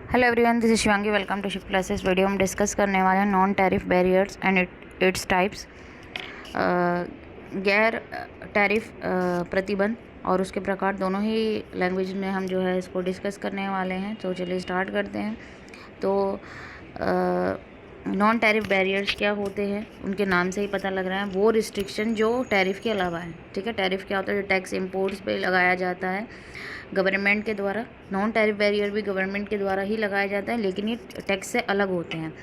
Hello everyone, this is Shivangi. Welcome to shift classes. Video हम discuss करने वाले हैं non tariff barriers and its types. गैर tariff प्रतिबंध और उसके प्रकार दोनों ही लैंग्वेज में हम जो है इसको डिस्कस करने वाले हैं। तो चलिए स्टार्ट करते हैं। तो नॉन टैरिफ बैरियर्स क्या होते हैं, उनके नाम से ही पता लग रहा है। वो रिस्ट्रिक्शन जो टैरिफ के अलावा है। ठीक है, टैरिफ क्या होता है? जो टैक्स इम्पोर्ट्स पे लगाया जाता है गवर्नमेंट के द्वारा। नॉन टैरिफ बैरियर भी गवर्नमेंट के द्वारा ही लगाया जाता है, लेकिन ये टैक्स से अलग होते हैं।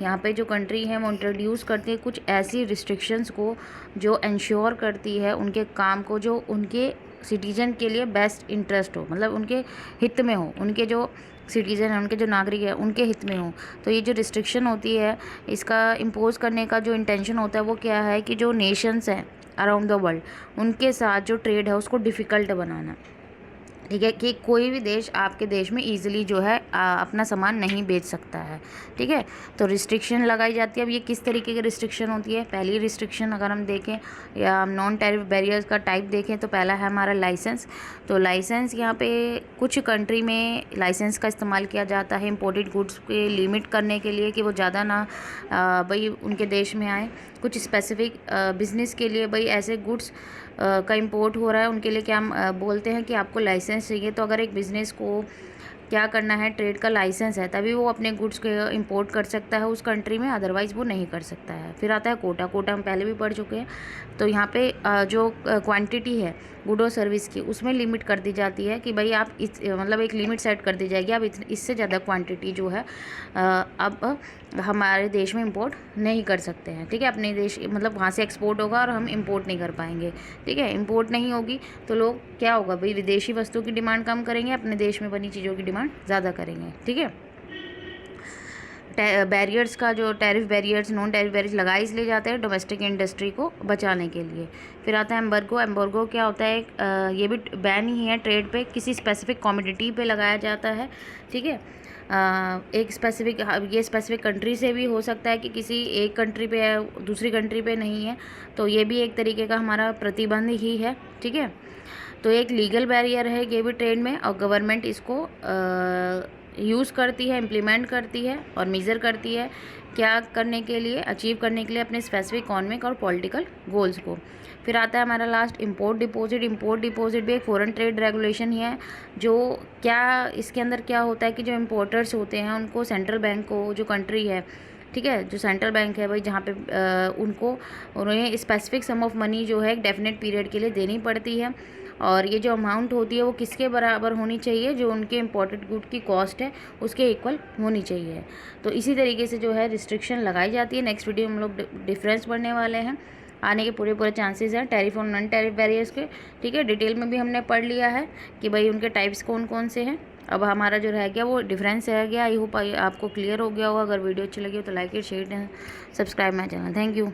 यहाँ पे जो कंट्री है वो इंट्रोड्यूस करती है कुछ ऐसी रिस्ट्रिक्शंस को जो इंश्योर करती है उनके काम को, जो उनके सिटीजन के लिए बेस्ट इंटरेस्ट हो, मतलब उनके हित में हो, उनके जो सिटीज़न हैं, उनके जो नागरिक हैं, उनके हित में हो। तो ये जो रिस्ट्रिक्शन होती है, इसका इम्पोज करने का जो इंटेंशन होता है वो क्या है कि जो नेशंस हैं अराउंड द वर्ल्ड, उनके साथ जो ट्रेड है उसको डिफ़िकल्ट बनाना। ठीक है, कि कोई भी देश आपके देश में इजीली जो है अपना सामान नहीं बेच सकता है। ठीक है, तो रिस्ट्रिक्शन लगाई जाती है। अब ये किस तरीके की रिस्ट्रिक्शन होती है? पहली रिस्ट्रिक्शन अगर हम देखें या हम नॉन टैरिफ बैरियर्स का टाइप देखें तो पहला है हमारा लाइसेंस। तो लाइसेंस, यहाँ पे कुछ कंट्री में लाइसेंस का इस्तेमाल किया जाता है इम्पोर्टेड गुड्स के लिमिट करने के लिए कि वो ज़्यादा ना भाई उनके देश में आए। कुछ स्पेसिफिक बिजनेस के लिए भाई ऐसे गुड्स का इंपोर्ट हो रहा है, उनके लिए क्या हम बोलते हैं कि आपको लाइसेंस चाहिए। तो अगर एक बिज़नेस को क्या करना है, ट्रेड का लाइसेंस है, तभी वो अपने गुड्स को इंपोर्ट कर सकता है उस कंट्री में, अदरवाइज़ वो नहीं कर सकता है। फिर आता है कोटा। कोटा हम पहले भी पढ़ चुके हैं। तो यहाँ पे जो क्वांटिटी है गुड और सर्विस की, उसमें लिमिट कर दी जाती है कि भाई आप इस मतलब एक लिमिट सेट कर दी जाएगी, आप इससे ज़्यादा क्वांटिटी जो है अब हमारे देश में इंपोर्ट नहीं कर सकते हैं। ठीक है, अपने देश मतलब वहाँ से एक्सपोर्ट होगा और हम इंपोर्ट नहीं कर पाएंगे। ठीक है, इंपोर्ट नहीं होगी तो लोग क्या होगा भाई, विदेशी वस्तु की डिमांड कम करेंगे, अपने देश में बनी चीज़ों की डिमांड ज़्यादा करेंगे। ठीक है, बैरियर्स का जो tariff barriers, non tariff barriers लगाए इसलिए जाते हैं डोमेस्टिक इंडस्ट्री को बचाने के लिए। फिर आता है एम्बार्गो। एम्बार्गो क्या होता है? ये भी बैन ही है ट्रेड पे, किसी स्पेसिफिक कमोडिटी पे लगाया जाता है। ठीक है, एक स्पेसिफिक, ये स्पेसिफिक कंट्री से भी हो सकता है कि किसी एक कंट्री पे है, दूसरी कंट्री पे नहीं है। तो ये भी एक तरीके का हमारा प्रतिबंध ही है। ठीक है, तो एक लीगल बैरियर है ये भी ट्रेड में, और गवर्नमेंट इसको यूज़ करती है, इम्प्लीमेंट करती है और मेज़र करती है क्या करने के लिए, अचीव करने के लिए अपने स्पेसिफिक इकोनॉमिक और पॉलिटिकल गोल्स को। फिर आता है हमारा last import deposit. Import deposit भी एक फॉरेन ट्रेड रेगुलेशन ही है। जो क्या इसके अंदर क्या होता है कि जो इम्पोर्टर्स होते हैं उनको सेंट्रल बैंक को, जो कंट्री है, ठीक है, जो सेंट्रल बैंक है भाई, जहाँ पे उन्हें स्पेसिफिक सम ऑफ मनी जो है एक डेफिनेट पीरियड के लिए देनी पड़ती है। और ये जो अमाउंट होती है वो किसके बराबर होनी चाहिए? जो उनके इम्पोर्टेड गुड की कॉस्ट है उसके इक्वल होनी चाहिए। तो इसी तरीके से जो है रिस्ट्रिक्शन लगाई जाती है। नेक्स्ट वीडियो में हम लोग डिफरेंस पढ़ने वाले हैं। आने के पूरे चांसेस हैं टैरिफ और नॉन टैरिफ बैरियर्स के। ठीक है, डिटेल में भी हमने पढ़ लिया है कि भाई उनके टाइप्स कौन कौन से हैं। अब हमारा जो रह गया वो डिफरेंस रह गया। आई होप आपको क्लियर हो गया होगा। अगर वीडियो अच्छी लगी हो तो like it, share and subscribe my channel. Thank you.